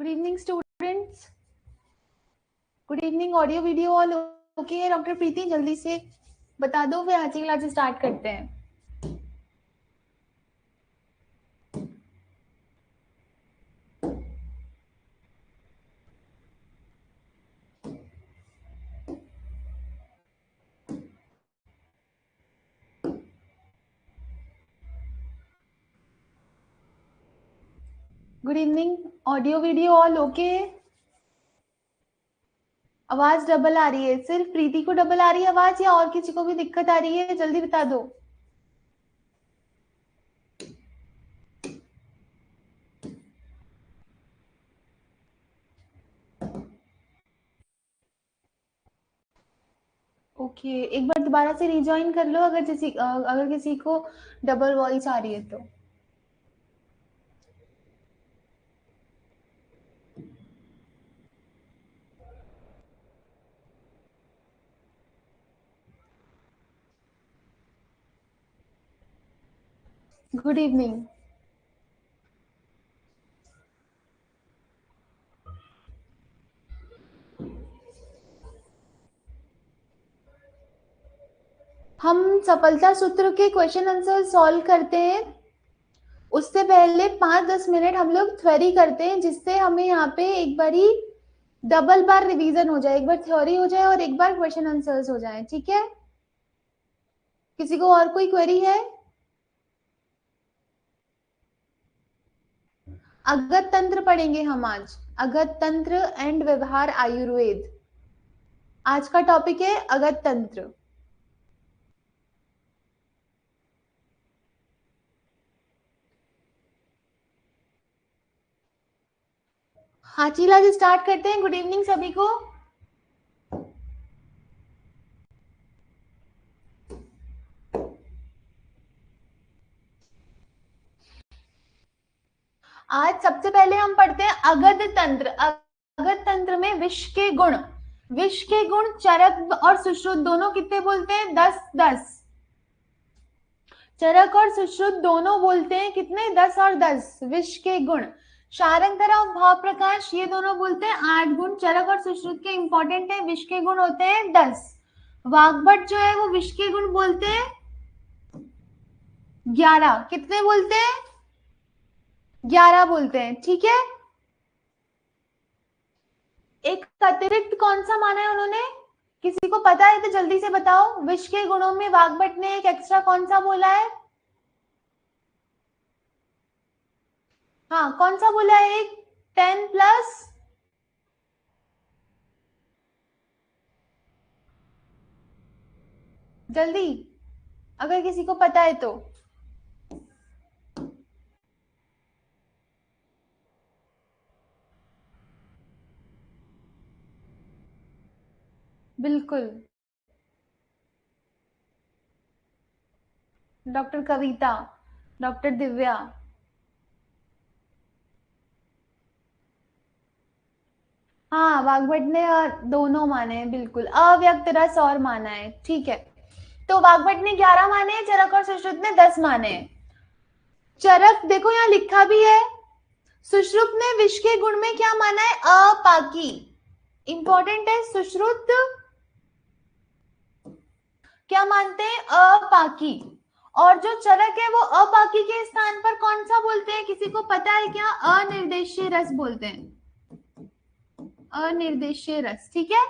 Good evening students, good evening. Audio video all okay है? Doctor प्रीति जल्दी से बता दो, फिर आज की क्लास स्टार्ट करते हैं। Good evening, audio video all okay है? आवाज डबल आ रही है, सिर्फ प्रीति को डबल आ रही है आवाज या और किसी को भी दिक्कत आ रही है? जल्दी बता दो। ओके, एक बार दोबारा से रिजॉइन कर लो अगर किसी को डबल वॉइस आ रही है तो। Good evening. हम सफलता सूत्र के क्वेश्चन आंसर सॉल्व करते हैं, उससे पहले 5-10 मिनट हम लोग थ्योरी करते हैं, जिससे हमें यहाँ पे एक बारी डबल बार रिवीजन हो जाए, एक बार थ्योरी हो जाए और एक बार क्वेश्चन आंसर्स हो जाए। ठीक है? किसी को और कोई क्वेरी है? अगत तंत्र पढ़ेंगे हम आज, अगत तंत्र एंड व्यवहार आयुर्वेद। आज का टॉपिक है अगत तंत्र। हाँ चीला जी, स्टार्ट करते हैं। गुड इवनिंग सभी को। आज सबसे पहले हम पढ़ते हैं अगध तंत्र। अगध तंत्र में विष के गुण, विष के गुण चरक और सुश्रुत दोनों कितने बोलते हैं? 10-10। चरक और सुश्रुत दोनों बोलते हैं कितने? 10 और 10। विष के गुण शारंगधरा और भाव प्रकाश ये दोनों बोलते हैं 8 गुण। चरक और सुश्रुत के इंपॉर्टेंट है, विष के गुण होते हैं 10। वाग्भट जो है वो विष के गुण बोलते हैं 11। कितने बोलते हैं? 11 बोलते हैं। ठीक है, एक अतिरिक्त कौन सा माना है उन्होंने? किसी को पता है तो जल्दी से बताओ। विष के गुणों में वाग्भट ने एक एक्स्ट्रा कौन सा बोला है? हाँ, कौन सा बोला है? एक 10+, जल्दी, अगर किसी को पता है तो। बिल्कुल, डॉक्टर कविता, डॉक्टर दिव्या। हाँ, वाग्भट ने दोनों माने हैं, बिल्कुल। अव्यक्त रस और माना है। ठीक है, तो वाग्भट ने 11 माने हैं, चरक और सुश्रुत ने 10 माने हैं। चरक देखो यहाँ लिखा भी है। सुश्रुत ने विष के गुण में क्या माना है? अपाकी। इंपॉर्टेंट है, सुश्रुत क्या मानते हैं? अपाकी। और जो चरक है वो अपाकी के स्थान पर कौन सा बोलते हैं? किसी को पता है क्या? अनिर्देशीय रस बोलते हैं, अनिर्देशीय रस। ठीक है,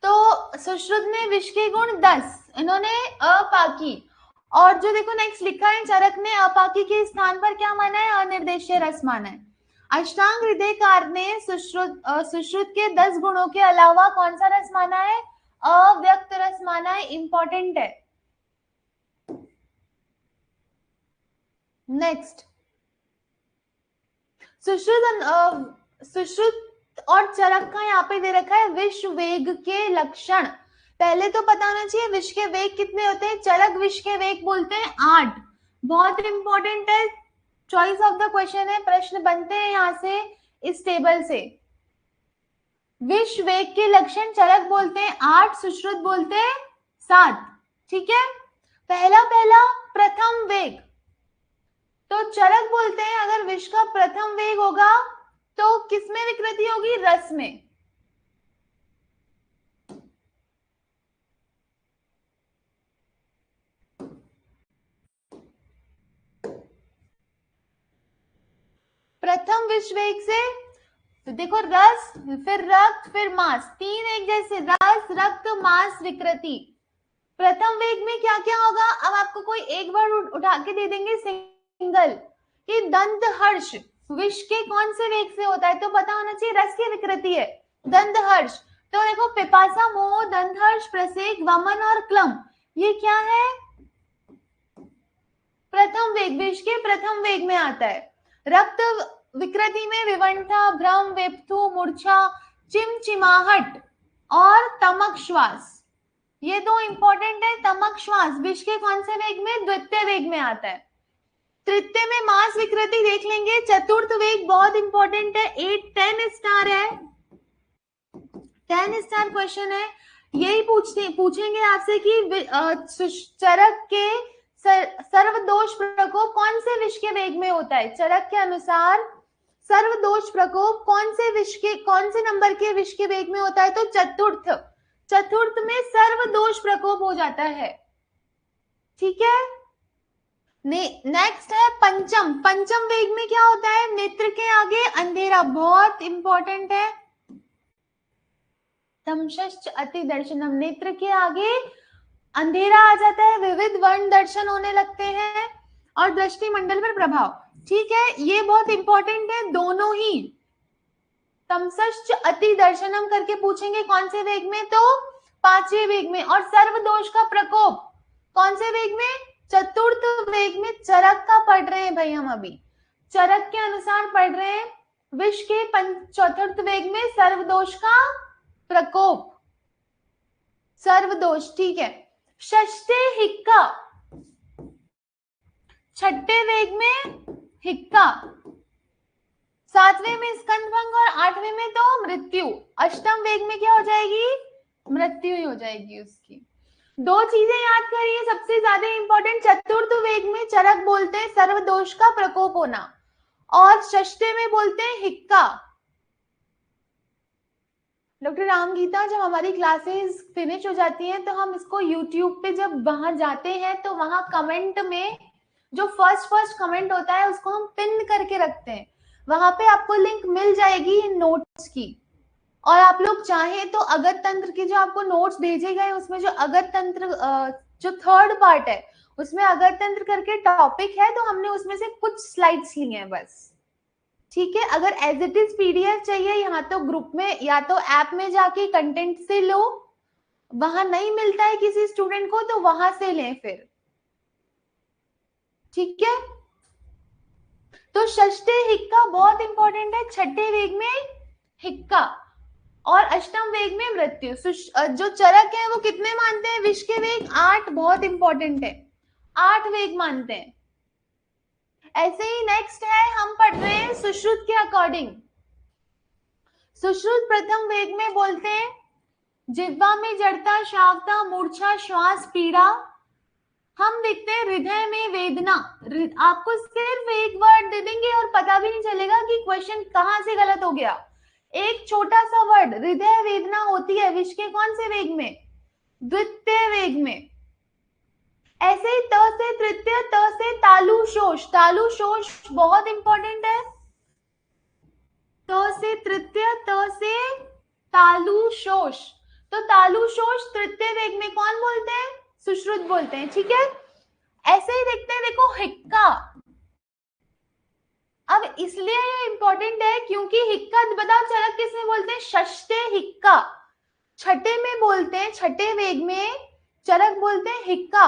तो सुश्रुत ने विष के गुण 10, इन्होंने अपाकी। और जो देखो नेक्स्ट लिखा है, चरक ने अपाकी के स्थान पर क्या माना है? अनिर्देशीय रस माना है। अष्टांग हृदयकार ने सुश्रुत के 10 गुणों के अलावा कौन सा रस माना है? अव्यक्त रस माना है। इंपॉर्टेंट है। नेक्स्ट, सुश्रुत और चरक का यहाँ पे दे रखा है विष वेग के लक्षण। पहले तो पता होना चाहिए विष के वेग कितने होते हैं। चरक विष के वेग बोलते हैं 8। बहुत इंपॉर्टेंट है, चॉइस ऑफ द क्वेश्चन है, प्रश्न बनते हैं यहाँ से इस टेबल से। विष वेग के लक्षण चरक बोलते हैं 8, सुश्रुत बोलते हैं 7। ठीक है, पहला प्रथम वेग, तो चरक बोलते हैं अगर विष का प्रथम वेग होगा तो किसमें विकृति होगी? रस में। प्रथम विश्व वेग से तो देखो रस, फिर रक्त, फिर मास, तीन एक जैसे, रस, रक्त, मास, विकृति। प्रथम वेग में क्या क्या होगा? अब आपको कोई एक बार उठा के दे देंगे सिंगल कि दंत हर्ष विष के कौन से वेग से होता है, तो पता होना चाहिए रस की विकृति है दंत हर्ष। तो देखो पिपासा, मोह, दंत हर्ष, प्रसेक, वमन और क्लम, ये क्या है? प्रथम वेग, विष के प्रथम वेग में आता है। रक्त विकृति में विवंठा, भ्रम, वेप्थु, मूर्छा, चिमचिमाहट और तमक श्वास, ये दो इंपॉर्टेंट है। तमक श्वास विष के कौन से वेग में? द्वितीय वेग में आता है। तृतीय में मास विकृति देख लेंगे। चतुर्थ वेग बहुत इंपॉर्टेंट है, 8-10 स्टार है, 10 स्टार क्वेश्चन है। यही पूछेंगे आपसे कि चरक के सर्वदोष प्रकोप कौन से विष के वेग में होता है? चरक के अनुसार सर्वदोष प्रकोप कौन से नंबर के विष के वेग में होता है? तो चतुर्थ में सर्वदोष प्रकोप हो जाता है। ठीक है, नेक्स्ट है पंचम वेग में क्या होता है? नेत्र के आगे अंधेरा, बहुत इंपॉर्टेंट है। तमश्च अति दर्शनम, नेत्र के आगे अंधेरा आ जाता है, विविध वर्ण दर्शन होने लगते हैं और दृष्टि मंडल पर प्रभाव। ठीक है, ये बहुत इंपॉर्टेंट है दोनों ही। तमश्च अति दर्शनम करके पूछेंगे कौन से वेग में? तो पांचवें वेग में। और सर्वदोष का प्रकोप कौन से वेग में? चतुर्थ वेग में। चरक का पढ़ रहे हैं भाई हम, अभी चरक के अनुसार पढ़ रहे हैं। विष के चतुर्थ वेग में सर्वदोष का प्रकोप, सर्वदोष। ठीक है, षष्ठे हिक्का, छठे वेग में हिक्का, सातवें में स्कंदभंग और आठवें में तो मृत्यु। अष्टम वेग में क्या हो जाएगी? मृत्यु ही हो जाएगी उसकी। दो चीजें याद करिए सबसे ज्यादा इंपॉर्टेंट। चतुर्थ वेग में चरक बोलते हैं सर्वदोष का प्रकोप होना, और षष्ठे में बोलते हैं हिक्का। डॉक्टर रामगीता, जब हमारी क्लासेस फिनिश हो जाती हैं तो हम इसको यूट्यूब पे जब वहां जाते हैं तो वहां कमेंट में जो फर्स्ट कमेंट होता है उसको हम पिन करके रखते हैं, वहां पे आपको लिंक मिल जाएगी इन नोट्स की। और आप लोग चाहें तो अगत तंत्र के जो आपको नोट्स भेजे गए उसमें जो अगत तंत्र जो थर्ड पार्ट है उसमें अगत तंत्र करके टॉपिक है, तो हमने उसमें से कुछ स्लाइड्स लिए हैं बस। ठीक है, अगर एज इट इज पीडीएफ चाहिए यहाँ तो ग्रुप में या तो ऐप में जाके कंटेंट से लो, वहां नहीं मिलता है किसी स्टूडेंट को तो वहां से लें फिर। ठीक है, तो षष्ठे हिक्का बहुत इंपॉर्टेंट है, छठे वेग में हिक्का और अष्टम वेग में मृत्यु। जो चरक है वो कितने मानते हैं? विष के वेग 8, बहुत इंपॉर्टेंट है, 8 वेग मानते हैं। ऐसे ही नेक्स्ट है, हम पढ़ रहे हैं सुश्रुत के अकॉर्डिंग। सुश्रुत प्रथम वेग में बोलते हैं जिह्वा में जड़ता, श्रावता, मूर्छा, श्वास, पीड़ा। हम देखते हैं हृदय में वेदना। आपको सिर्फ एक वर्ड दे देंगे और पता भी नहीं चलेगा कि क्वेश्चन कहां से गलत हो गया। एक छोटा सा वर्ड, हृदय वेदना होती है विष के कौन से वेग में? द्वितीय वेग में। ऐसे ही त से तृतीय, त से तालु शोष, तालु शोष बहुत इंपॉर्टेंट है। त से तृतीय, त से तालु शोष, तो तालु शोष तृतीय वेग में कौन बोलते हैं? सुश्रुत बोलते हैं। ठीक है, ऐसे ही देखते हैं, देखो हिक्का। अब इसलिए ये इंपॉर्टेंट है क्योंकि हिक्का, बताओ चरक किसमें बोलते हैं? षष्ठे हिक्का, छठे में बोलते हैं, छठे वेग में चरक बोलते हैं हिक्का।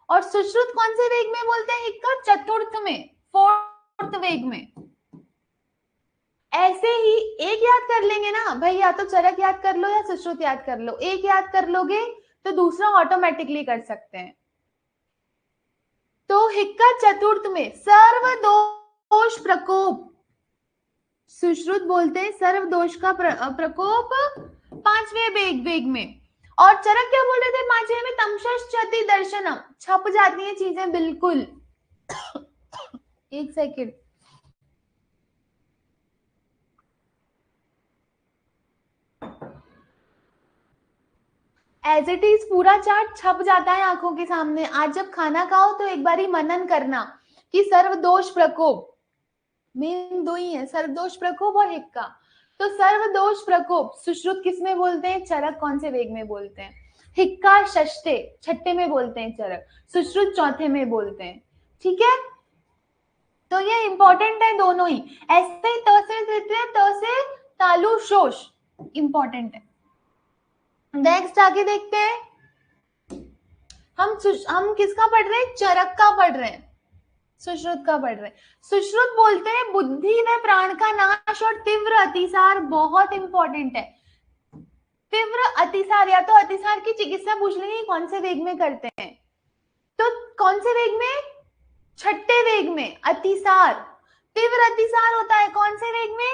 और सुश्रुत कौन से वेग में बोलते हैं हिक्का? चतुर्थ में, फोर्थ वेग में। ऐसे ही एक याद कर लेंगे ना भाई, या तो चरक याद कर लो या सुश्रुत याद कर लो, एक याद कर लोगे तो दूसरा ऑटोमेटिकली कर सकते हैं। तो हिक्का चतुर्थ में, सर्वदोष प्रकोप सुश्रुत बोलते हैं, सर्वदोष का प्रकोप पांचवें वेग में। और चरक क्या बोल रहे थे? पांचवें में तमश्चति दर्शनम, छप जाती हैं चीजें बिल्कुल। एक सेकेंड, एज इट इज पूरा चार्ट छप जाता है आंखों के सामने। आज जब खाना खाओ तो एक बारी मनन करना कि सर्वदोष प्रकोप, मेन दो ही है, सर्वदोष प्रकोप और हिक्का। तो सर्वदोष प्रकोप सुश्रुत किस में बोलते हैं, चरक कौन से वेग में बोलते हैं, हिक्का षष्ठे छठे में बोलते हैं चरक, सुश्रुत चौथे में बोलते हैं। ठीक है, तो ये इंपॉर्टेंट है दोनों ही। ऐसे ही त से तृतीय, त से तालु शोष इंपॉर्टेंट है। नेक्स्ट आगे देखते हैं, हम किसका पढ़ रहे हैं, चरक का पढ़ रहे हैं, सुश्रुत का पढ़ रहे हैं। सुश्रुत बोलते हैं बुद्धि व प्राण का नाश और तीव्र अतिसार, बहुत इंपॉर्टेंट है। तीव्र अतिसार, या तो अतिसार की चिकित्सा पूछ लेंगे कौन से वेग में करते हैं, तो कौन से वेग में, छठे वेग में अतिसार, तीव्र अतिसार होता है कौन से वेग में,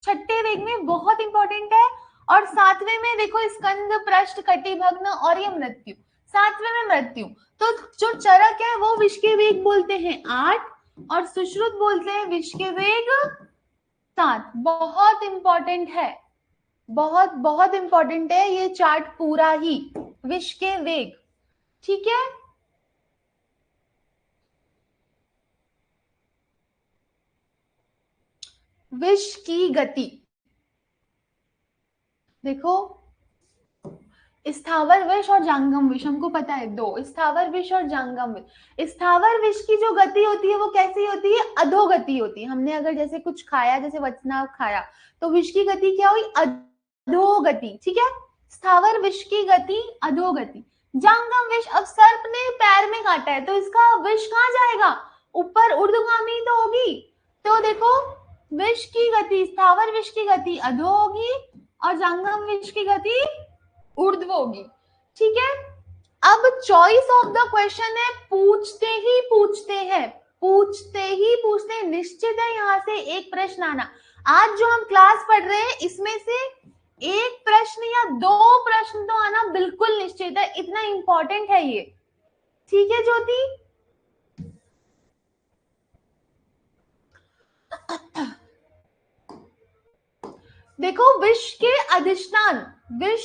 छठे वेग में, बहुत इंपॉर्टेंट है। और सातवें में देखो स्कंद, पृष्ठ, कटिभग्न और ये मृत्यु, सातवें में मृत्यु। तो जो चरक है वो विष के वेग बोलते हैं 8 और सुश्रुत बोलते हैं विष के वेग 7। बहुत इंपॉर्टेंट है, बहुत बहुत इंपॉर्टेंट है ये चार्ट पूरा ही, विष के वेग। ठीक है, विष की गति देखो, स्थावर विष और जांगम विष हमको पता है दो, स्थावर विष और जांगम विष। स्थावर विष की जो गति होती है वो कैसी होती है, अधोगति होती है। हमने अगर जैसे कुछ खाया, जैसे वचना खाया, तो विष की गति क्या हुई, अधोगति। ठीक है, स्थावर विष की गति अधोगति। जांगम विष, अब सर्प ने पैर में काटा है तो इसका विष कहाँ जाएगा, ऊपर, ऊर्ध्वगामी तो होगी। तो देखो विष की गति, स्थावर विष की गति अधो होगी और जांगम विष की गति ऊर्ध्व होगी। ठीक है, अब चॉइस ऑफ द क्वेश्चन है, पूछते ही पूछते हैं, पूछते ही पूछते हैं, निश्चित है यहां से एक प्रश्न आना। आज जो हम क्लास पढ़ रहे हैं इसमें से एक प्रश्न या दो प्रश्न तो आना बिल्कुल निश्चित है, इतना इंपॉर्टेंट है ये। ठीक है ज्योति, देखो विष के अधिष्ठान, विष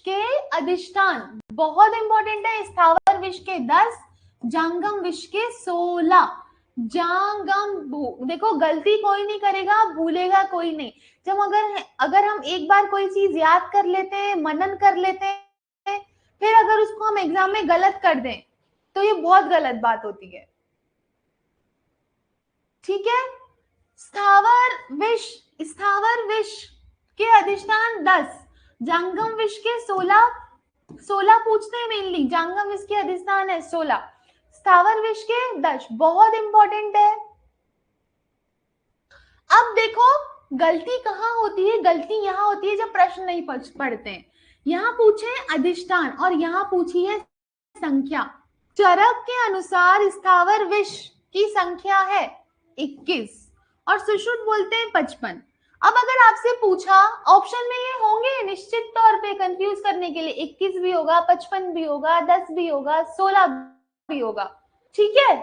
के अधिष्ठान बहुत इंपॉर्टेंट है। स्थावर विष के 10, जांगम विष के 16। जांगम, देखो गलती कोई नहीं करेगा, भूलेगा कोई नहीं। जब अगर हम एक बार कोई चीज याद कर लेते हैं, मनन कर लेते हैं, फिर अगर उसको हम एग्जाम में गलत कर दें तो ये बहुत गलत बात होती है। ठीक है, स्थावर विष के अधिष्ठान 10, जांगम विष के 16 पूछते हैं मेनली, जांगम विष के अधिष्ठान है 16, स्थावर विष के 10, बहुत इंपॉर्टेंट है। अब देखो गलती कहाँ होती है, गलती यहाँ होती है जब प्रश्न नहीं पढ़ते हैं। यहाँ पूछे अधिष्ठान और यहाँ पूछी है संख्या। चरक के अनुसार स्थावर विष की संख्या है 21 और सुश्रुत बोलते हैं 55। अब अगर आपसे पूछा, ऑप्शन में ये होंगे निश्चित तौर पे कंफ्यूज करने के लिए, 21 भी होगा, 55 भी होगा, 10 भी होगा, 16 भी होगा। ठीक है,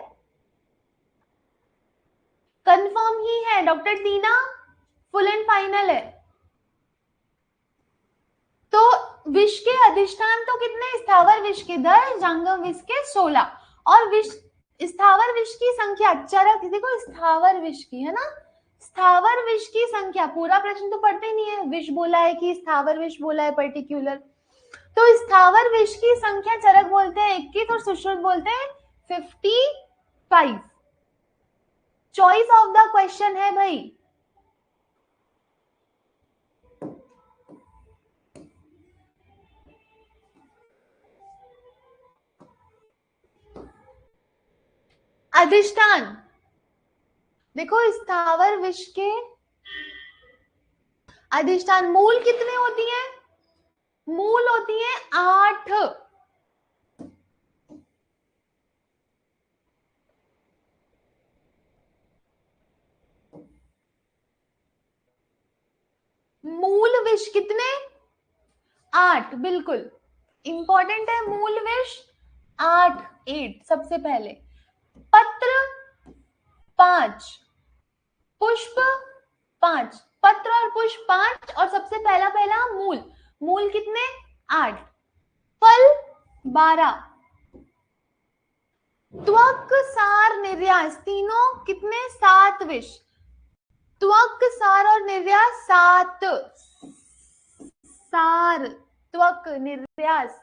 कंफर्म ही है doctor Tina, full and final है। तो विष के अधिष्ठान तो कितने, स्थावर विष के 10, जांगम विष के 16 और विष, स्थावर विष की संख्या, चरक देखो स्थावर विष की है ना, स्थावर विष की संख्या, पूरा प्रश्न तो पढ़ते नहीं है, विष बोला है कि स्थावर विष बोला है पर्टिकुलर, तो स्थावर विष की संख्या चरक बोलते हैं 21 और सुश्रुत बोलते हैं 55। चॉइस ऑफ द क्वेश्चन है भाई, अधिष्ठान देखो, स्थावर विष के अधिष्ठान मूल कितने होती है, मूल होती है 8। मूल विष कितने, 8, बिल्कुल इंपॉर्टेंट है, मूल विष 8 सबसे पहले, पत्र 5, पुष्प 5, पत्र और पुष्प 5 और सबसे पहला मूल, मूल कितने 8। फल 12, त्वक सार निर्यास तीनों कितने? 7 विष। त्वक सार और निर्यास 7, सार त्वक निर्यास।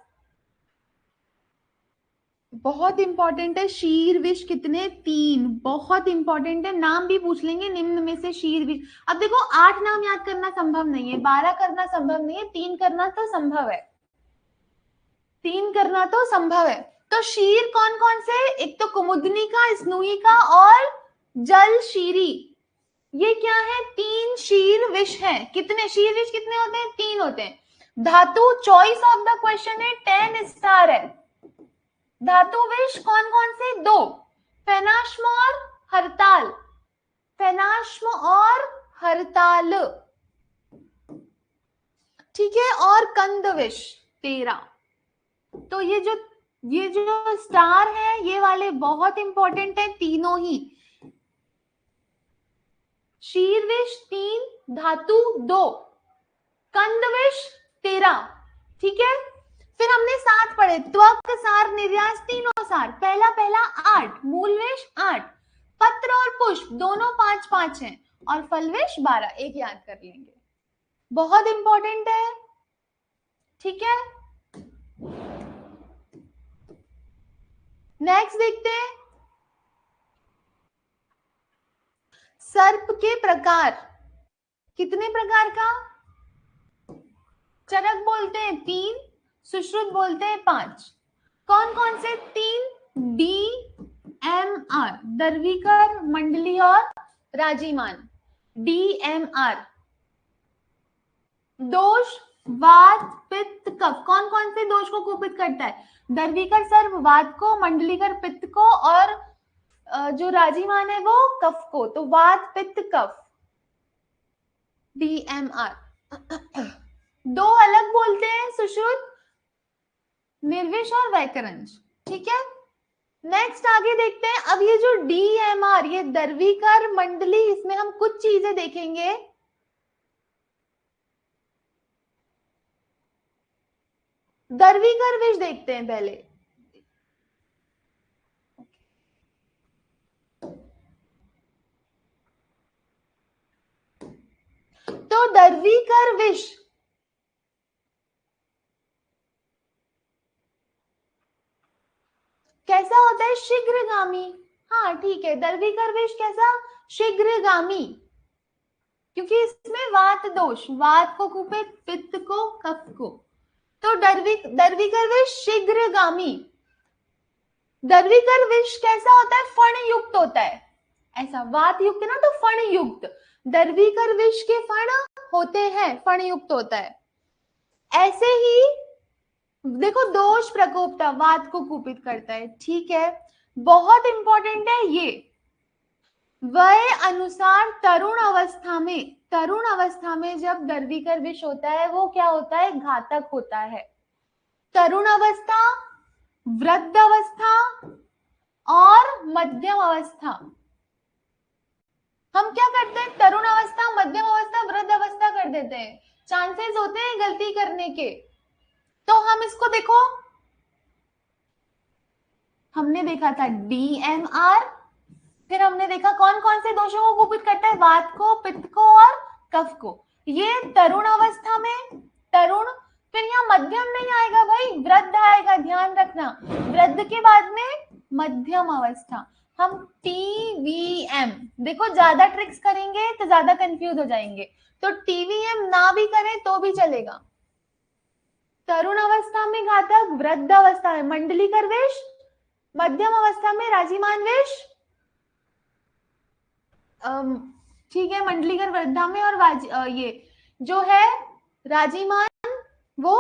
बहुत इंपॉर्टेंट है। शीर विष कितने? 3। बहुत इंपॉर्टेंट है, नाम भी पूछ लेंगे निम्न में से शीर विष। अब देखो 8 नाम याद करना संभव नहीं है, 12 करना संभव नहीं है, 3 करना तो संभव है, 3 करना तो संभव है। तो शीर कौन कौन से? एक तो कुमुदनी का, स्नूई का और जल शीरी। ये क्या है? 3 शीर विष है। कितने शीर विष कितने होते हैं? 3 होते हैं। धातु चॉइस ऑफ द क्वेश्चन है, 10 स्टार है। धातु विष कौन कौन से? 2, फेनाश्म और हरताल। फेनाश्म और हरताल, ठीक है। और कंद विष 13। तो ये जो स्टार है ये वाले बहुत इंपॉर्टेंट है तीनों ही। शीर विष 3, धातु 2, कंद विष 13, ठीक है। फिर हमने 7 पढ़े, त्वक सार निर्यास तीनों सार, पहला 8, मूल विष 8, पत्र और पुष्प दोनों 5-5 हैं, और फल विष 12। एक याद कर लेंगे, बहुत इंपॉर्टेंट है, ठीक है। नेक्स्ट देखते हैं, सर्प के प्रकार। कितने प्रकार का? चरक बोलते हैं 3, सुश्रुत बोलते हैं 5। कौन कौन से 3? DMR, दर्विकर, मंडली और राजीमान। DMR। दोष वात पित्त कफ, कौन कौन से दोष को कुपित करता है? दर्विकर सर्प वात को, मंडलीकर पित्त को, और जो राजीमान है वो कफ को। तो वात पित्त कफ, DMR। 2 अलग बोलते हैं, सुश्रुत, निर्विष और वैकरंज, ठीक है। नेक्स्ट आगे देखते हैं। अब ये जो DMR, ये दर्विकर मंडली, इसमें हम कुछ चीजें देखेंगे। दर्विकर विष देखते हैं पहले। तो दर्विकर विष कैसा होता है? शीघ्रगामी। हाँ ठीक है, दर्विकर विष कैसा? शीघ्रगामी, क्योंकि इसमें वात दोष, वात को कुपित, पित्त को, कफ को। तो दर्विकर विष शीघ्रगामी। दर्विकर विष कैसा होता है? फण युक्त होता है, ऐसा वात युक्त है ना, तो फण युक्त। दर्विकर विष के फण होते हैं, फण युक्त होता है। ऐसे ही देखो, दोष प्रकोपता वात को कुपित करता है, ठीक है। बहुत इंपॉर्टेंट है ये, वय अनुसार तरुण अवस्था में जब दर्विकर विष होता है वो क्या होता है? घातक होता है। तरुण अवस्था, वृद्ध अवस्था और मध्यम अवस्था। हम क्या करते हैं? तरुण अवस्था, मध्यम अवस्था, वृद्ध अवस्था कर देते हैं, चांसेस होते हैं गलती करने के। तो हम इसको देखो, हमने देखा था DMR, फिर हमने देखा कौन कौन से दोषों को कुपित करता है? वात को, पित्त को और कफ को। ये तरुण अवस्था में तरुण, फिर यहाँ मध्यम नहीं आएगा भाई, वृद्ध आएगा, ध्यान रखना। वृद्ध के बाद में मध्यम अवस्था। हम TVM, देखो ज्यादा ट्रिक्स करेंगे तो ज्यादा कंफ्यूज हो जाएंगे, तो TVM ना भी करें तो भी चलेगा। तरुण अवस्था में घातक, वृद्ध अवस्था में मंडलीकर विष, मध्यम अवस्था में राजीमान विष, ठीक है, मंडलीकर वृद्धा में, और ये जो है राजीमान वो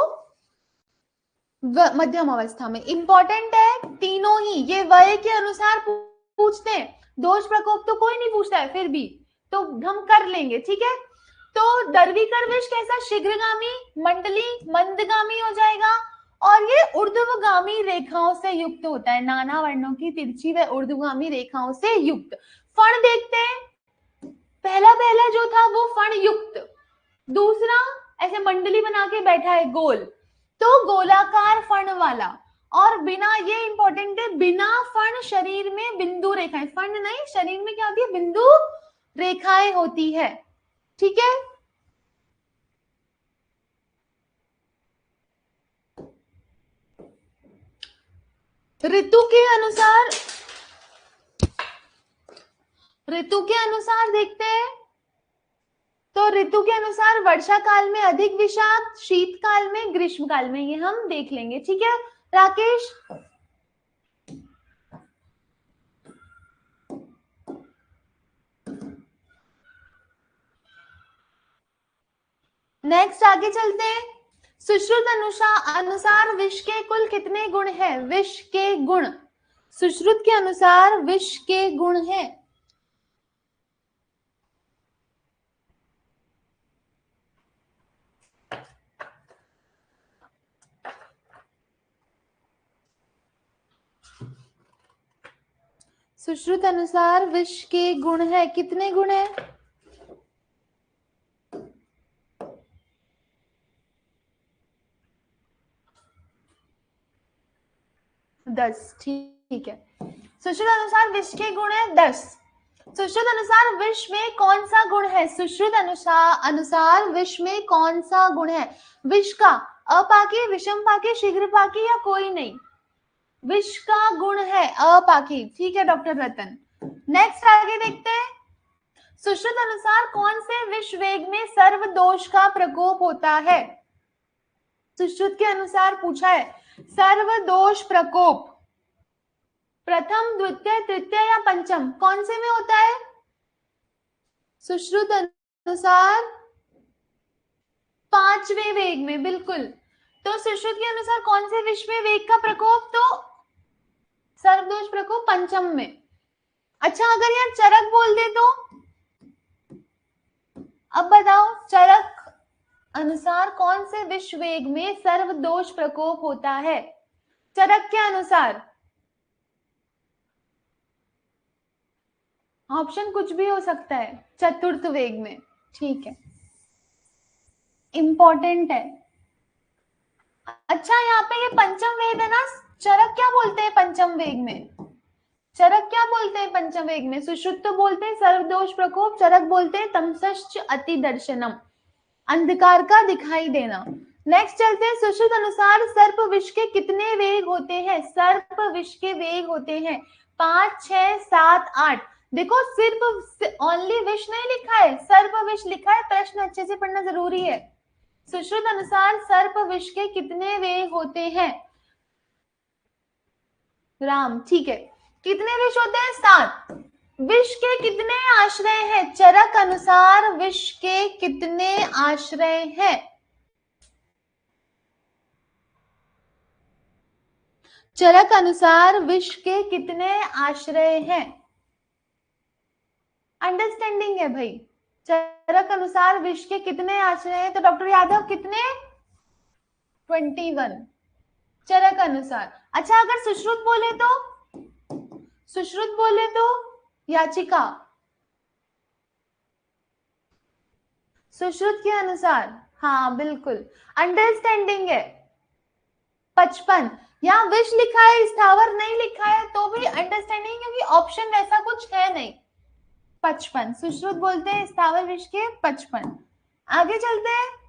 मध्यम अवस्था में। इंपॉर्टेंट है तीनों ही, ये वय के अनुसार पूछते हैं, दोष प्रकोप तो कोई नहीं पूछता है, फिर भी तो हम कर लेंगे, ठीक है। तो दर्विकर विष कैसा? शीघ्रगामी, मंडली मंदगामी हो जाएगा, और ये ऊर्ध्वगामी रेखाओं से युक्त होता है, नाना वर्णों की तिरछी व ऊर्ध्वगामी रेखाओं से युक्त। फण देखते हैं, पहला जो था वो फण युक्त, दूसरा ऐसे मंडली बना के बैठा है गोल, तो गोलाकार फर्ण वाला, और बिना, ये इंपॉर्टेंट है, बिना फर्ण शरीर में बिंदु रेखाएं, फर्ण नहीं, शरीर में क्या होती है, बिंदु रेखाएं होती है। ठीक है, ऋतु के अनुसार, ऋतु के अनुसार देखते हैं, तो ऋतु के अनुसार वर्षा काल में अधिक विषाक्त, शीतकाल में, ग्रीष्म काल में, ये हम देख लेंगे। ठीक है राकेश, नेक्स्ट आगे चलते हैं। सुश्रुत अनुसार विष के कुल कितने गुण है? विष के गुण, सुश्रुत के अनुसार विष के गुण है। सुश्रुत अनुसार विष के गुण है, कितने गुण है? 10। ठीक है, सुश्रुत अनुसार विष के गुण है 10। सुश्रुत अनुसार विष में कौन सा गुण है? सुश्रुत अनुसार विष में कौन सा गुण है? विष का अपाकी, विषम पाकी, शीघ्र पाकी या कोई नहीं? विष का गुण है अपाकी। ठीक है डॉक्टर रतन, नेक्स्ट आगे देखते हैं। सुश्रुत अनुसार कौन से विष वेग में सर्व दोष का प्रकोप होता है? सुश्रुत के अनुसार पूछा है, सर्व दोष प्रकोप प्रथम, द्वितीय, तृतीय या पंचम, कौन से में होता है? सुश्रुत अनुसार पांचवें वेग में, बिल्कुल। तो सुश्रुत के अनुसार कौन से विष में वेग का प्रकोप? तो सर्वदोष प्रकोप पंचम में। अच्छा, अगर यार चरक बोल दे तो? अब बताओ, चरक अनुसार कौन से विष वेग में सर्वदोष प्रकोप होता है? चरक के अनुसार ऑप्शन कुछ भी हो सकता है, चतुर्थ वेग में। ठीक है, इंपॉर्टेंट है। अच्छा, यहाँ पे ये पंचम वेग है ना, चरक क्या बोलते हैं पंचम वेग में? चरक क्या बोलते हैं पंचम वेग में? सुश्रुत तो बोलते हैं सर्वदोष प्रकोप, चरक बोलते हैं तमसश्च अति दर्शनम, अंधकार का दिखाई देना। नेक्स्ट चलते हैं। सुश्रुत अनुसार सर्प विष के कितने वेग होते हैं? सर्प विष के वेग होते हैं 5, 6, 7, 8। देखो, सिर्फ ओनली विष नहीं लिखा है, सर्प विष लिखा है, प्रश्न अच्छे से पढ़ना जरूरी है। सुश्रुत अनुसार सर्प विष के कितने वेग होते हैं? राम, ठीक है, कितने विष होते हैं? 7। विष के कितने आश्रय हैं? चरक अनुसार विष के कितने आश्रय हैं? चरक अनुसार विष के कितने आश्रय हैं? अंडरस्टैंडिंग है भाई, चरक अनुसार विष के कितने आश्रय हैं? तो डॉक्टर यादव कितने? 21 चरक अनुसार। अच्छा, अगर सुश्रुत बोले तो? सुश्रुत बोले तो याचिका, सुश्रुत के अनुसार, हाँ बिल्कुल अंडरस्टैंडिंग है, 55। यहाँ विष लिखा है, स्थावर नहीं लिखा है, तो भी अंडरस्टैंडिंग, क्योंकि ऑप्शन वैसा कुछ है नहीं। 55 सुश्रुत बोलते हैं स्थावर विष के 55। आगे चलते हैं।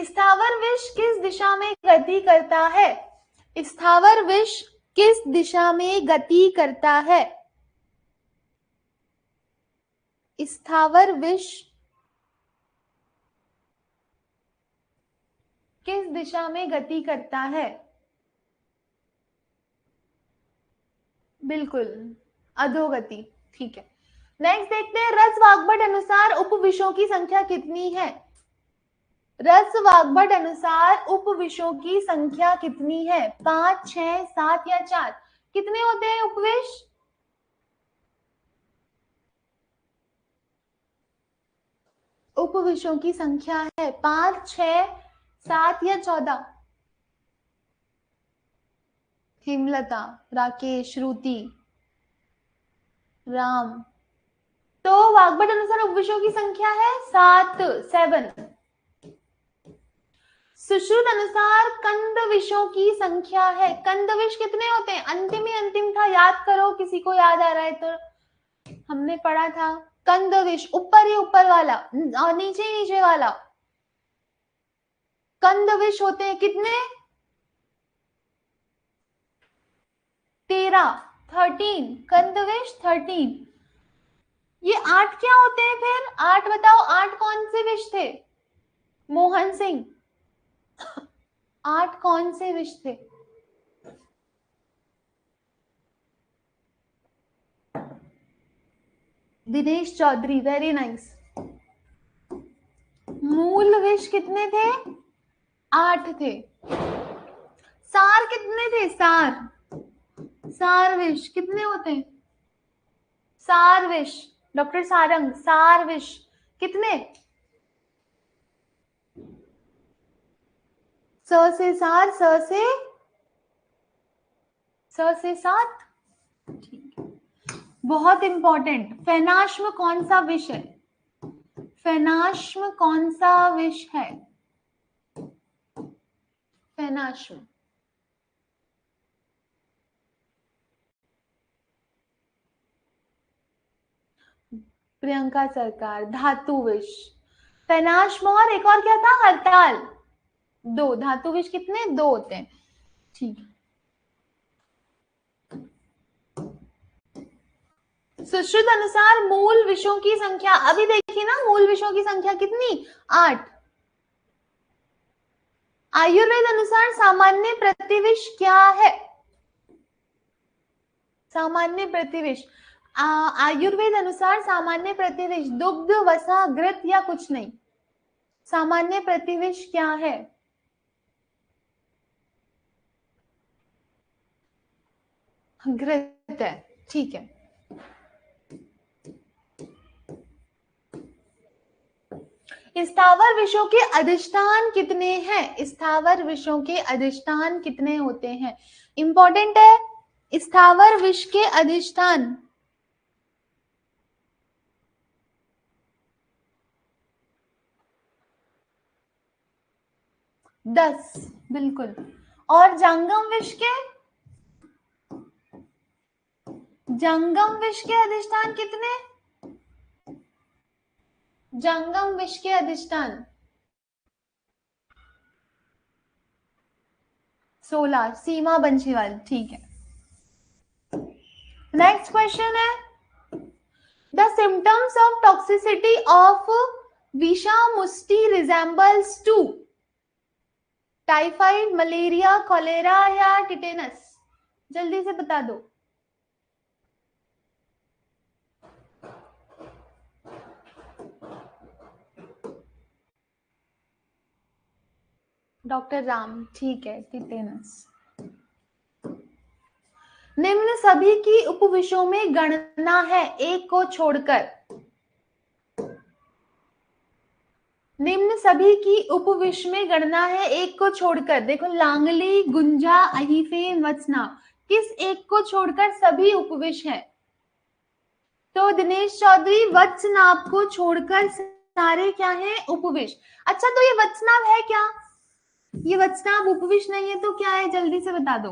स्थावर विष किस दिशा में गति करता है? स्थावर विष किस दिशा में गति करता है? स्थावर विष किस दिशा में गति करता है? बिल्कुल अधोगति। ठीक है, नेक्स्ट देखते हैं। रस वाग्भट अनुसार उपविषों की संख्या कितनी है? रस वाग्भट अनुसार उपविषों की संख्या कितनी है? 5, 6, 7 या 4? कितने होते हैं उपविष? उपविषों की संख्या है 5, 6, 7 या 14? हेमलता, राकेश, श्रुति, राम। तो वाग्भट अनुसार उपविषों की संख्या है 7, 7। सुश्रुत अनुसार कंद विषों की संख्या है। कंद विष कितने होते हैं? अंतिम ही अंतिम था, याद करो, किसी को याद आ रहा है तो। हमने पढ़ा था कंद विष, ऊपर ही ऊपर वाला और नीचे ही नीचे वाला कंद विष होते हैं। कितने? 13, 13 कंद विष 13। ये 8 क्या होते हैं फिर? 8 बताओ, 8 कौन से विष थे? मोहन सिंह, 8 कौन से विष थे? Dinesh Chaudhary, very nice. मूल विष कितने थे? 8 थे। सार कितने थे? सार विष कितने होते हैं? सार विष, डॉक्टर सारंग, सार विष कितने? स से सार, स से 7। ठीक है, बहुत इंपॉर्टेंट। फेनाश्म कौन सा विष है? फेनाश्म कौन सा विष है? फेनाश्म, प्रियंका सरकार, धातु विष। फेनाश्म और एक और क्या था? हड़ताल। 2 धातु विष कितने? 2 होते हैं। ठीक है, सुश्रुत अनुसार मूल विषयों की संख्या, अभी देखिए ना, मूल विषयों की संख्या कितनी? 8। आयुर्वेद अनुसार सामान्य प्रतिविष क्या है? सामान्य प्रतिविष, आयुर्वेद अनुसार सामान्य प्रतिविष दुग्ध, वसा, घृत या कुछ नहीं? सामान्य प्रतिविष क्या है? घृत है। ठीक है, स्थावर विषयों के अधिष्ठान कितने हैं? स्थावर विषयों के अधिष्ठान कितने होते हैं? इंपॉर्टेंट है। स्थावर विष के अधिष्ठान 10, बिल्कुल। और जंगम विष के? जंगम विष के अधिष्ठान कितने? जंगम विष के अधिष्ठान 16। सीमा बंशीवाल, ठीक है। नेक्स्ट क्वेश्चन है, the symptoms of toxicity of विषामुष्टि resembles to typhoid, malaria, cholera या टिटेनस? जल्दी से बता दो। डॉक्टर राम, ठीक है, टिटेनस। निम्न सभी की उपविषयों में गणना है, एक को छोड़कर। निम्न सभी की उपविष में गणना है, एक को छोड़कर। देखो, लांगली, गुंजा, अहिफेन, वत्सनाभ, किस एक को छोड़कर सभी उपविष हैं? तो दिनेश चौधरी, वत्सनाभ को छोड़कर सारे क्या है? उपविष। अच्छा, तो ये वत्सनाभ है क्या? ये वत्सनाभ उपविष नहीं है तो क्या है? जल्दी से बता दो,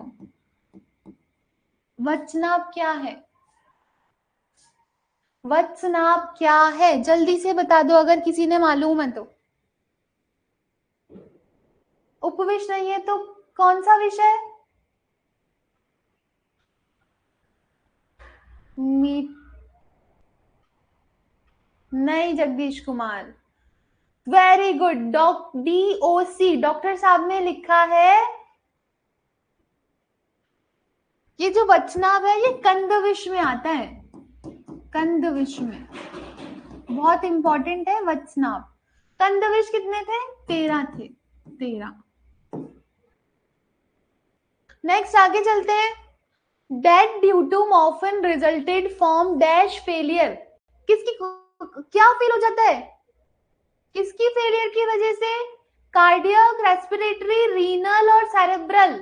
वत्सनाभ क्या है? वत्सनाभ क्या है? जल्दी से बता दो अगर किसी ने मालूम है तो। उपविष नहीं है तो कौन सा विषय? नहीं, Jagdish Kumar, very good. DOC, doctor साहब ने लिखा है, ये जो वचनाभ है ये कंदविष में आता है। कंदविष में बहुत इंपॉर्टेंट है वचनाभ। कंदविष कितने थे? 13 थे, 13। नेक्स्ट आगे चलते हैं। Death due to morphine resulted from dash failure, किसकी क्या फेल हो जाता है? किसकी फेलियर की वजह से? कार्डियक, रेस्पिरेटरी, रीनल और सेरेब्रल।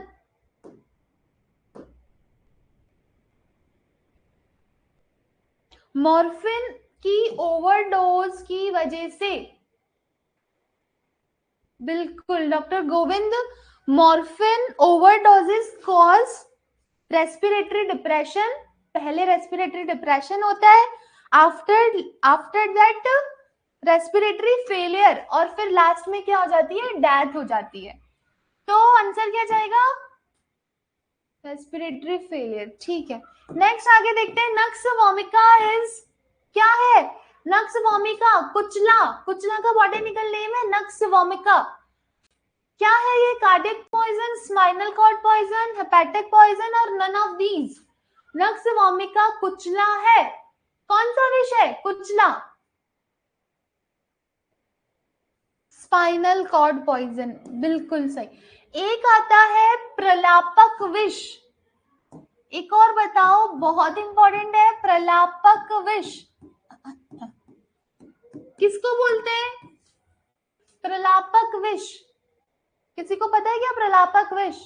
मॉर्फिन की ओवरडोज की वजह से बिल्कुल doctor Govind, morphine overdoses cause respiratory depression. पहले रेस्पिरेटरी डिप्रेशन होता है, after after that respiratory failure, और फिर लास्ट में क्या हो जाती है, डेथ हो जाती है। तो आंसर क्या जाएगा, रेस्पिरेटरी फेलियर। ठीक है, नेक्स्ट आगे देखते हैं। नक्स वोमिका इज क्या है, नक्स वोमिका कुचला, कुचला का बॉटनिकल नेम है नक्स वोमिका। क्या है ये, cardiac poison, spinal cord poison, hepatic poison और none of these. Nux vomica कुचला है। कौन सा विष है कुचला, स्पाइनल कॉर्ड पॉइजन, बिल्कुल सही। एक आता है प्रलापक विष, एक और बताओ, बहुत इंपॉर्टेंट है, प्रलापक विष किसको बोलते हैं, प्रलापक विष, किसी को पता है क्या प्रलापक विष?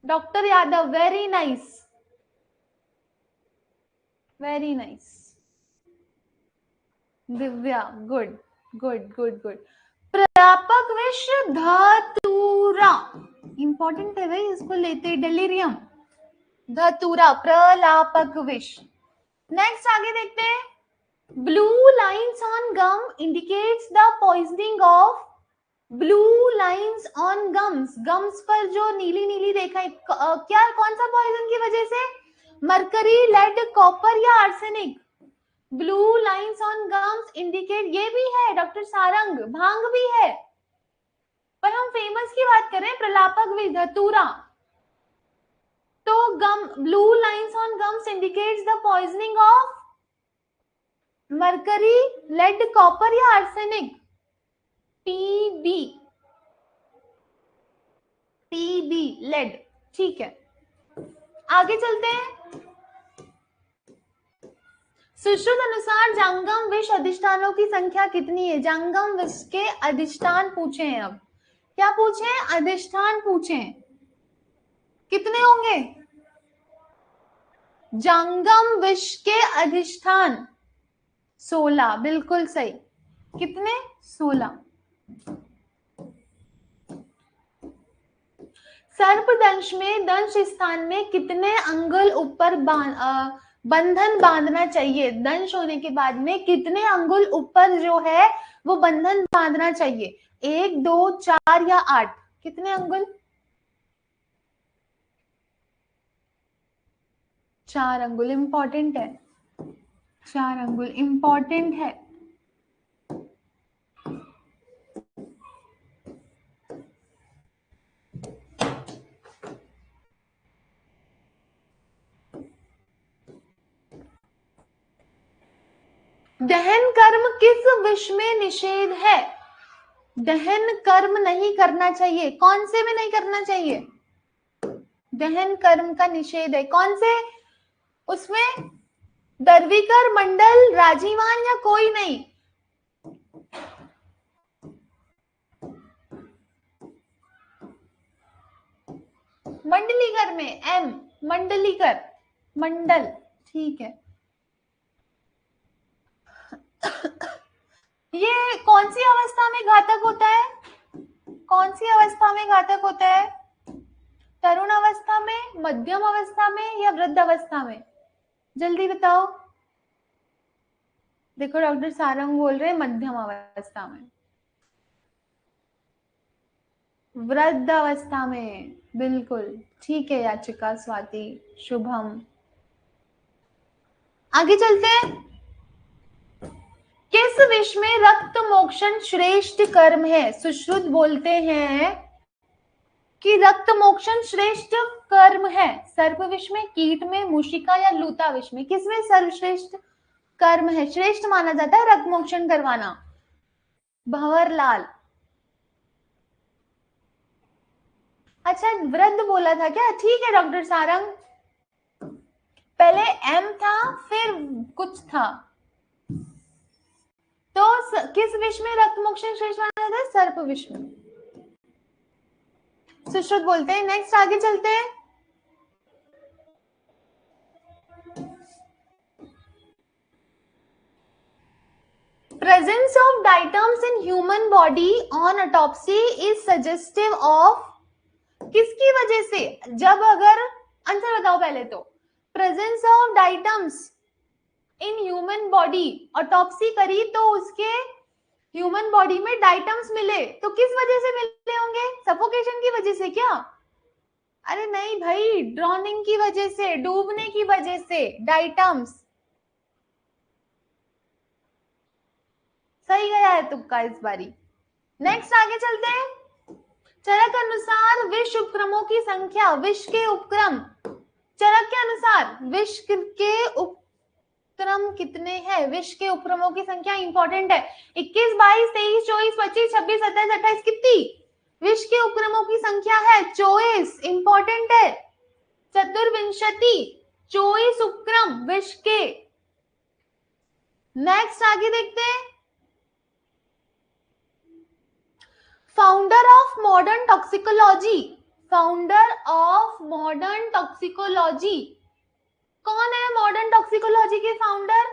Doctor Yadav, very nice, very nice. Divya, good good good good. प्रलापक विष धतूरा, इंपॉर्टेंट है भाई, इसको लेते डेलिरियम, धतूरा, प्रलापक विष। नेक्स्ट आगे देखते हैं। Blue lines on gum indicates the poisoning of, blue lines on gums, gums पर जो नीली नीली रेखा है, क्या कौन सा पॉइजन की वजह से, मरकरी, लेड, कॉपर या arsenic. Blue lines on gums indicate, ये भी है डॉक्टर सारंग, भांग भी है, पर हम फेमस की बात कर रहे हैं, प्रलापक विष धतूरा। तो gum, blue lines on gums indicates the poisoning of mercury, lead, copper या आर्सेनिक। TB, TB, lead. ठीक है, आगे चलते हैं। सुश्रुत अनुसार जांगम विष अधिष्ठानों की संख्या कितनी है, जांगम विष के अधिष्ठान पूछे हैं। अब क्या पूछे हैं, अधिष्ठान पूछे हैं, कितने होंगे, जांगम विष के अधिष्ठान 16, बिल्कुल सही, कितने, 16। सर्पदंश में दंश स्थान में कितने अंगुल ऊपर बंधन बांधना चाहिए, दंश होने के बाद में कितने अंगुल ऊपर जो है वो बंधन बांधना चाहिए, 1, 2, 4 या 8, कितने अंगुल, 4 अंगुल, इंपॉर्टेंट है, 4 अंगुल इंपॉर्टेंट है। दहन कर्म किस विष में निषेध है, दहन कर्म नहीं करना चाहिए, कौन से में नहीं करना चाहिए, दहन कर्म का निषेध है, कौन से, उसमें दर्विकर, मंडल, राजीवान या कोई नहीं, मंडलीकर में, एम, मंडलीकर, मंडल। ठीक है, ये कौन सी अवस्था में घातक होता है, कौन सी अवस्था में घातक होता है, तरुण अवस्था में, मध्यम अवस्था में या वृद्ध अवस्था में, जल्दी बताओ। देखो डॉक्टर सारंग बोल रहे हैं मध्यम अवस्था में, वृद्ध अवस्था में, बिल्कुल ठीक है याचिका, स्वाति, शुभम। आगे चलते हैं। किस विष में रक्त मोक्षण श्रेष्ठ कर्म है, सुश्रुत बोलते हैं कि रक्त मोक्षण श्रेष्ठ कर्म है, सर्प विष में, कीट में, मूषिका या लूता विष में, किसमें सर्वश्रेष्ठ कर्म है, श्रेष्ठ माना जाता है रक्त मोक्षण करवाना, भंवरलाल। अच्छा वृद्ध बोला था क्या, ठीक है डॉक्टर सारंग, पहले एम था फिर कुछ था, तो किस विष में रक्त मोक्षण श्रेष्ठ माना जाता है, सर्प विष में, सुश्रुत बोलते हैं। नेक्स्ट आगे चलते हैं। Presence of diatoms in human body on autopsy is suggestive of, किसकी वजह से? जब अगर, आंसर बताओ पहले तो, presence of diatoms in human body, autopsy करी तो उसके ह्यूमन बॉडी में डाइटम्स मिले, तो किस वजह से मिले होंगे? सफोकेशन की वजह से क्या? अरे नहीं भाई, ड्रॉनिंग की वजह से, डूबने की वजह से डाइटम्स। सही गया है तुक्का इस बारी। नेक्स्ट आगे चलते हैं। चरक अनुसार विष उपक्रमों की संख्या, विष के उपक्रम, चरक के अनुसार विष के उपक्रम कितने हैं? विष के उपक्रमों की संख्या इंपॉर्टेंट है। 21, 22, 23, 24, 25, 26, 27, 28, कितनी? विष के उपक्रमों की संख्या है 24, इंपॉर्टेंट है। चतुर्विंशति, 24 उपक्रम विष के। नेक्स्ट आगे देखते हैं। Founder of modern toxicology, founder of modern toxicology कौन है? मॉडर्न टॉक्सिकोलॉजी के फाउंडर?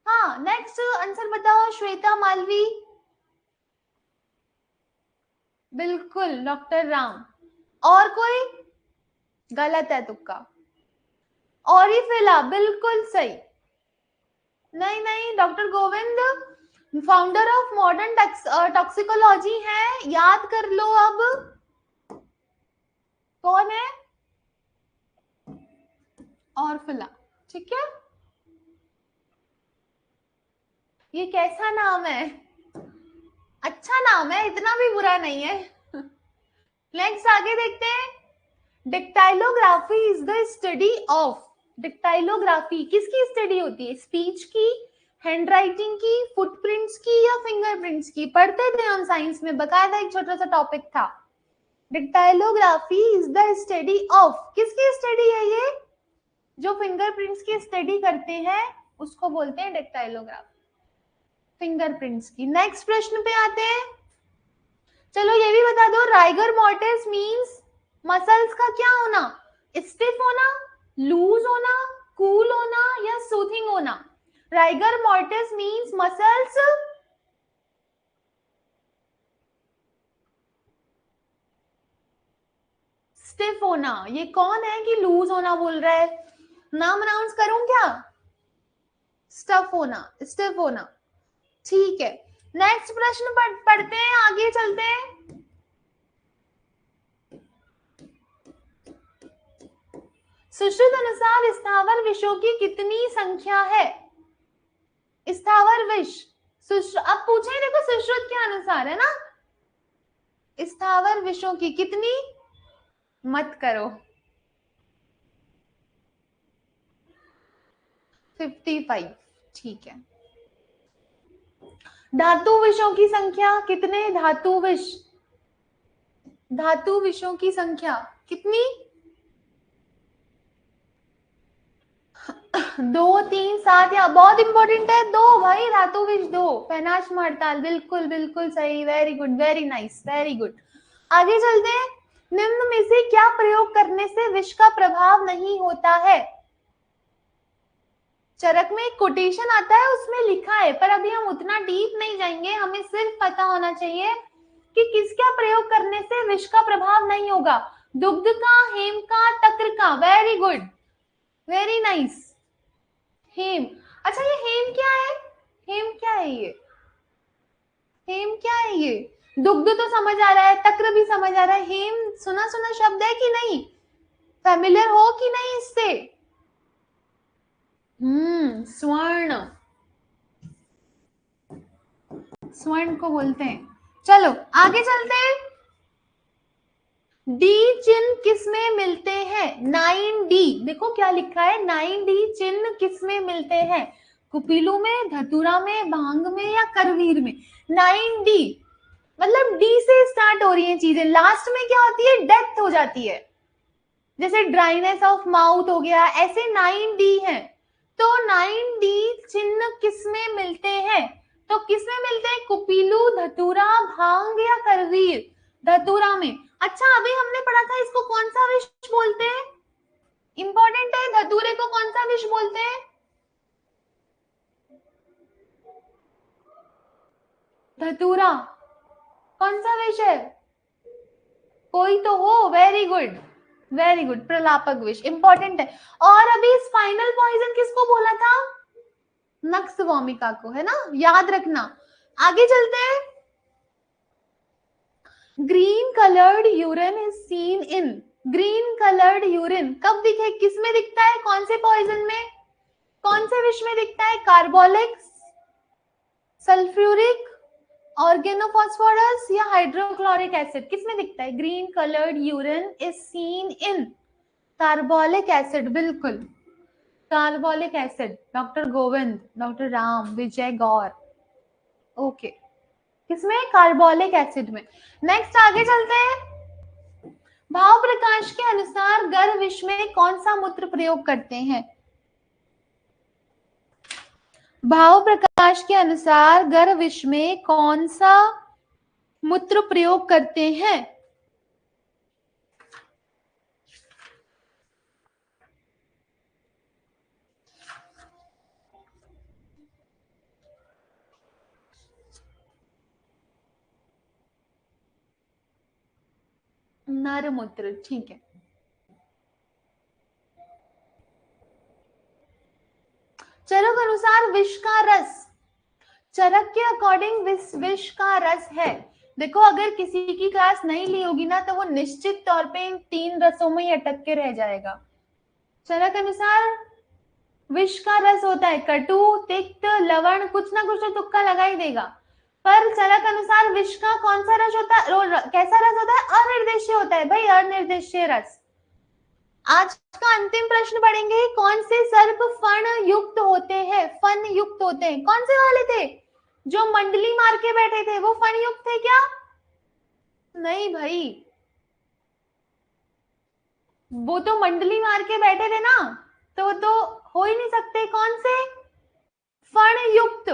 हाँ, नेक्स्ट आंसर बताओ। श्वेता मालवी, बिल्कुल डॉक्टर राम। और कोई? गलत है तुक्का। ऑरिफिला, बिल्कुल सही। नहीं नहीं, doctor Govind founder of modern toxicology है, याद कर लो। अब कौन है? ऑरफिला, ठीक है। ये कैसा नाम है? अच्छा नाम है, इतना भी बुरा नहीं है। नेक्स्ट आगे देखते हैं। डिक्टाइलोग्राफी इज द स्टडी ऑफ, डिक्टाइलोग्राफी किसकी स्टडी होती है? स्पीच की, हैंडराइटिंग की, फुटप्रिंट्स की या फिंगरप्रिंट्स की? पढ़ते थे हम साइंस में, बकायदा एक छोटा सा टॉपिक था। डिक्टाइलोग्राफी इज द स्टडी ऑफ, किसकी स्टडी है ये? जो फिंगरप्रिंट्स की स्टडी करते हैं उसको बोलते हैं डिक्टाइलोग्राफी, फिंगरप्रिंट्स की। नेक्स्ट प्रश्न पे आते हैं। चलो ये भी बता दो, राइगर मॉर्टिस मींस मसल्स का क्या होना? स्टिफ होना, लूज होना, कूल होना या सूथिंग होना? Rigor mortis means muscles stiff होना। ये कौन है कि लूज होना बोल रहा है? नाम अनाउंस करूं क्या? स्टफ होना, स्टिफ होना, ठीक है। नेक्स्ट प्रश्न पढ़ते हैं, आगे चलते हैं। सुश्रुत अनुसार स्थावर विषों की कितनी संख्या है? स्थावर विष, अब पूछे, देखो सुश्रुत के अनुसार है ना। स्थावर विषों की कितनी? मत करो, 55, ठीक है। धातु विषों की संख्या कितने? धातु विष, धातु विषों की संख्या कितनी? 2, 3, 7 या बहुत इंपॉर्टेंट है 2 भाई, धातु विष 2। पैनाश मारताल, बिल्कुल बिल्कुल सही, very good, very nice, very good. आगे चलते हैं। निम्न में से क्या प्रयोग करने से विष का प्रभाव नहीं होता है? चरक में एक कोटेशन आता है, उसमें लिखा है, पर अभी हम उतना डीप नहीं जाएंगे, हमें सिर्फ पता होना चाहिए कि किसका प्रयोग करने से विष का प्रभाव नहीं होगा। दुग्ध का, हेम का, तक्र का, वेरी गुड, वेरी नाइस। हेम, अच्छा ये हेम क्या है? हेम क्या है ये? हेम क्या है ये? दुग्ध तो समझ आ रहा है, तक्र भी समझ आ रहा है, हेम सुना सुना शब्द है कि नहीं? फेमिलियर हो कि नहीं इससे? स्वर्ण, स्वर्ण को बोलते हैं। चलो आगे चलते हैं। डी चिन्ह किस में मिलते हैं? 9D, देखो क्या लिखा है, 9D चिन्ह किस में मिलते हैं? कुपीलू में, धतूरा में, भांग में या करवीर में? 9D मतलब डी से स्टार्ट हो रही है चीजें, लास्ट में क्या होती है? डेथ हो जाती है, जैसे ड्राइनेस ऑफ माउथ हो गया, ऐसे 9D है। तो 9D चिन्ह किस में मिलते हैं? तो किस में मिलते हैं? कुपीलू, धतूरा, भांग या करवीर? धतूरा में। अच्छा अभी हमने पढ़ा था, इसको कौन सा विष बोलते हैं? इंपॉर्टेंट है, धतूरे को कौन सा विष बोलते हैं? धतूरा कौन सा विष है? कोई तो हो। वेरी गुड, वेरी गुड, प्रलापक विष इंपॉर्टेंट है। और अभी स्पाइनल पॉइजन किसको बोला था? नक्स वोमिका को, है ना, याद रखना। आगे चलते हैं। Green coloured urine is seen in, green coloured urine कब दिखे, किस में दिखता है, कौन से पॉइजन में, कौन से विष में दिखता है? कार्बोलिक, सल्फ्यूरिक, ऑर्गेनोफॉस्फोरस या हाइड्रोक्लोरिक एसिड, किस में दिखता है? Green coloured urine is seen in carbolic acid, बिल्कुल carbolic acid. Doctor Govind, doctor Ram, Vijay Gaur, okay, किसमें? कार्बोलिक एसिड में। नेक्स्ट आगे चलते हैं। भाव प्रकाश के अनुसार गर्भ विष में कौन सा मूत्र प्रयोग करते हैं? भाव प्रकाश के अनुसार गर्भ विष में कौन सा मूत्र प्रयोग करते हैं? नर मूत्र, ठीक है। चरक अनुसार विष का रस, चरक के अकॉर्डिंग विष का रस है। देखो अगर किसी की क्लास नहीं ली होगी ना तो वो निश्चित तौर पे इन 3 रसों में ही अटक के रह जाएगा। चरक अनुसार विष का रस होता है कटु, तिक्त, लवण, कुछ ना कुछ तो तुक्का लगा ही देगा। पर चरक अनुसार विष का कौन सा रस होता है, कैसा रस होता है? अनिर्देश्य होता है भाई, अनिर्देश्य रस। आज का अंतिम प्रश्न पढ़ेंगे, कौन से सर्प फण युक्त होते हैं? फन युक्त होते हैं, कौन से वाले थे? जो मंडली मार के बैठे थे वो फन युक्त थे क्या? नहीं भाई, वो तो मंडली मार के बैठे थे ना, तो हो ही नहीं सकते। कौन से? फण युक्त,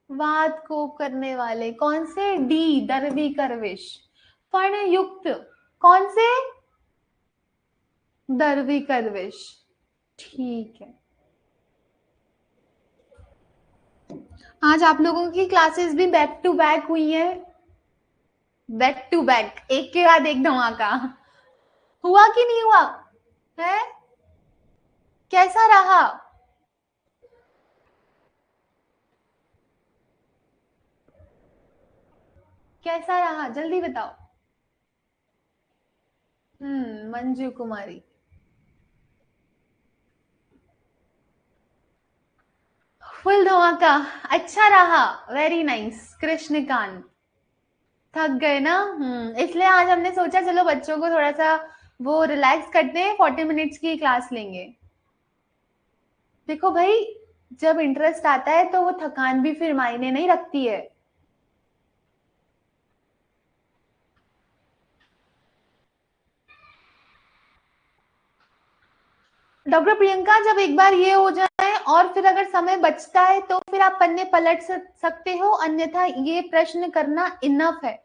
वात को करने वाले। कौन से? डी, दर्वीकर विष। फण युक्त कौन से? दर्वीकर विष, ठीक है। आज आप लोगों की क्लासेस भी बैक टू बैक हुई है, बैक टू बैक, एक के बाद एक धमाका। हुआ कि नहीं हुआ है? कैसा रहा? कैसा रहा जल्दी बताओ। मंजू कुमारी, फुल धमाका, अच्छा रहा, वेरी नाइस। कृष्णकांत, थक गए ना? इसलिए आज हमने सोचा चलो बच्चों को थोड़ा सा वो रिलैक्स करते हैं, 40 मिनट्स की क्लास लेंगे। देखो भाई, जब इंटरेस्ट आता है तो वो थकान भी फिर मायने नहीं रखती है। डॉक्टर प्रियंका, जब एक बार ये हो जाए और फिर अगर समय बचता है तो फिर आप पन्ने पलट सकते हो, अन्यथा ये प्रश्न करना इनफ है।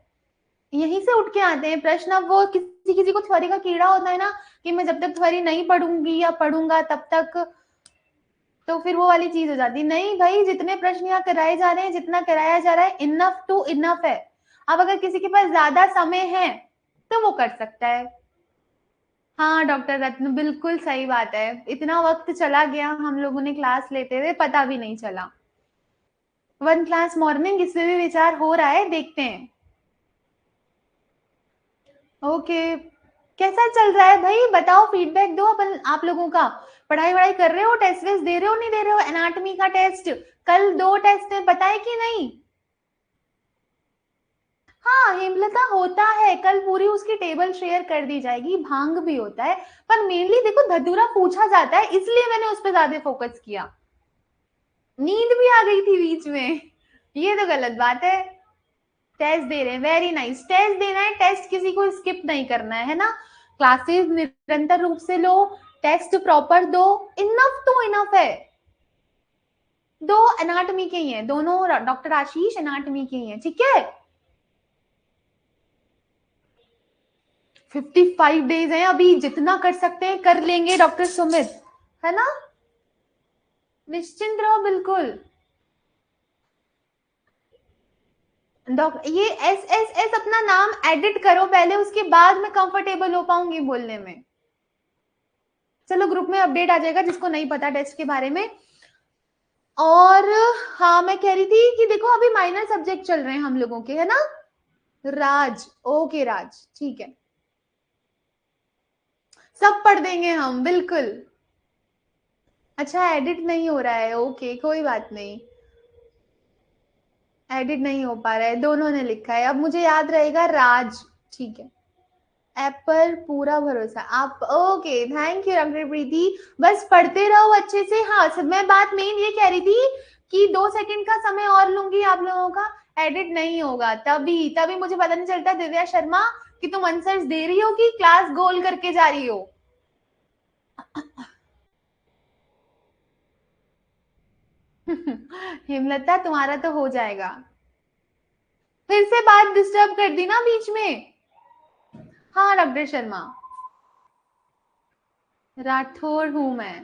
यहीं से उठ के आते हैं प्रश्न। अब वो किसी किसी को थ्योरी का कीड़ा होता है ना, कि मैं जब तक थ्योरी नहीं पढ़ूंगी या पढ़ूंगा तब तक, तो फिर वो वाली चीज हो जाती। नहीं भाई, जितने प्रश्न यहाँ कराए जा रहे हैं, जितना कराया जा रहा है, इनफ टू इनफ है। अब अगर किसी के पास ज्यादा समय है तो वो कर सकता है। हाँ डॉक्टर रत्न, बिल्कुल सही बात है। इतना वक्त चला गया हम लोगों ने क्लास लेते हुए, पता भी नहीं चला। 1 क्लास मॉर्निंग, इस पे भी विचार हो रहा है, देखते हैं। ओके, कैसा चल रहा है भाई, बताओ, फीडबैक दो। अपन आप लोगों का पढ़ाई वढ़ाई कर रहे हो, टेस्ट वेस्ट दे रहे हो, नहीं दे रहे हो? एनाटॉमी का टेस्ट कल 2 टेस्ट है, पता है कि नहीं? हाँ हेमलता, होता है, कल पूरी उसकी टेबल शेयर कर दी जाएगी। भांग भी होता है, पर मेनली देखो धतूरा पूछा जाता है, इसलिए मैंने उस पर ज्यादा फोकस किया। नींद भी आ गई थी बीच में, ये तो गलत बात है। टेस्ट दे रहे हैं, वेरी नाइस। टेस्ट देना है, टेस्ट किसी को स्किप नहीं करना है ना? क्लासेस निरंतर रूप से लो, टेस्ट प्रॉपर दो, इनफ टू इनफ है। 2 एनाटॉमी के ही हैं दोनों, डॉक्टर आशीष एनाटॉमी के ही हैं, ठीक है। 55 डेज हैं अभी, जितना कर सकते हैं कर लेंगे डॉक्टर सुमित, है ना? निश्चिंत रहो बिल्कुल। ये एस एस एस अपना नाम एडिट करो पहले, उसके बाद मैं कंफर्टेबल हो पाऊंगी बोलने में। चलो ग्रुप में अपडेट आ जाएगा जिसको नहीं पता टेस्ट के बारे में। और हाँ मैं कह रही थी कि देखो अभी माइनर सब्जेक्ट चल रहे हैं हम लोगों के, है ना। राज, ओके राज, ठीक है, सब पढ़ देंगे हम, बिल्कुल। अच्छा एडिट नहीं हो रहा है, ओके कोई बात नहीं, एडिट नहीं हो पा रहा है, दोनों ने लिखा है, अब मुझे याद रहेगा राज, ठीक है। ऐप पर पूरा भरोसा आप, ओके थैंक यू डॉक्टर प्रीति, बस पढ़ते रहो अच्छे से। हाँ सब, मैं बात मेन ये कह रही थी कि 2 सेकंड का समय और लूंगी आप लोगों का, एडिट नहीं होगा तभी तभी मुझे पता नहीं चलता दिव्या शर्मा कि तुम आंसर्स दे रही हो कि क्लास गोल करके जा रही हो। हिमलता तुम्हारा तो हो जाएगा, फिर से बात डिस्टर्ब कर दी ना बीच में। हाँ डॉक्टर शर्मा, राठौर हूं मैं।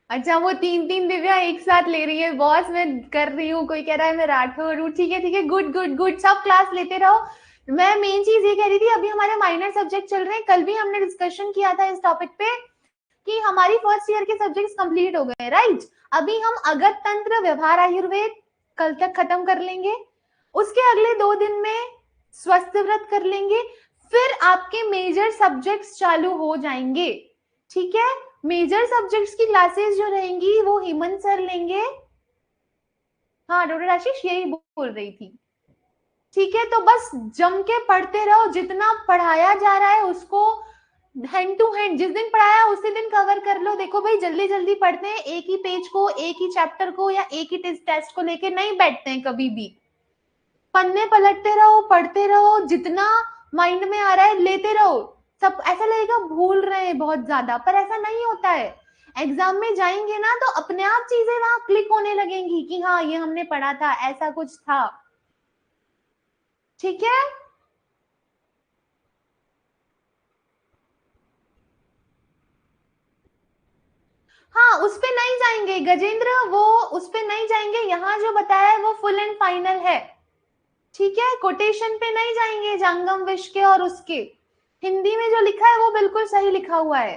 अच्छा वो 3-3 दिव्या एक साथ ले रही है, बॉस मैं कर रही हूँ, कोई कह रहा है मैं राठौर हूँ, ठीक है ठीक है, गुड गुड गुड, सब क्लास लेते रहो। मैं मेन चीज ये कह रही थी, अभी हमारे माइनर सब्जेक्ट चल रहे हैं, कल भी हमने डिस्कशन किया था इस टॉपिक पे कि हमारी फर्स्ट ईयर के सब्जेक्ट्स कंप्लीट हो गए, राइट। अभी हम अगत तंत्र, व्यवहार आयुर्वेद कल तक खत्म कर लेंगे, उसके अगले 2 दिन में स्वस्थ व्रत कर लेंगे, फिर आपके मेजर सब्जेक्ट्स चालू हो जाएंगे, ठीक है। मेजर सब्जेक्ट्स की क्लासेस जो रहेंगी वो हेमंत सर लेंगे। हाँ डॉक्टर आशीष यही बोल रही थी, ठीक है। तो बस जम के पढ़ते रहो, जितना पढ़ाया जा रहा है उसको हैंड टू हैंड, जिस दिन पढ़ाया उसी दिन कवर कर लो। देखो भाई जल्दी जल्दी पढ़ते हैं, एक ही पेज को, एक ही चैप्टर को या एक ही टेस्ट को लेके नहीं बैठते हैं कभी भी, पन्ने पलटते रहो, पढ़ते रहो, जितना माइंड में आ रहा है लेते रहो। सब ऐसा लगेगा भूल रहे हैं बहुत ज्यादा, पर ऐसा नहीं होता है। एग्जाम में जाएंगे ना तो अपने आप चीजें वहां क्लिक होने लगेंगी कि हाँ ये हमने पढ़ा था, ऐसा कुछ था, ठीक है। हाँ उस पे नहीं जाएंगे गजेंद्र, वो उस पे नहीं जाएंगे, यहाँ जो बताया है वो फुल एंड फाइनल है, ठीक है। कोटेशन पे नहीं जाएंगे जंगम विश के और उसके, हिंदी में जो लिखा है वो बिल्कुल सही लिखा हुआ है।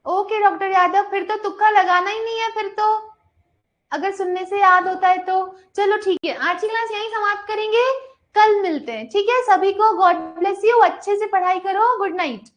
ओके डॉक्टर यादव, फिर तो तुक्का लगाना ही नहीं है फिर तो, अगर सुनने से याद होता है तो। चलो ठीक है, आज की क्लास यहीं समाप्त करेंगे, कल मिलते हैं, ठीक है। सभी को गॉड ब्लेस यू, अच्छे से पढ़ाई करो, गुड नाइट।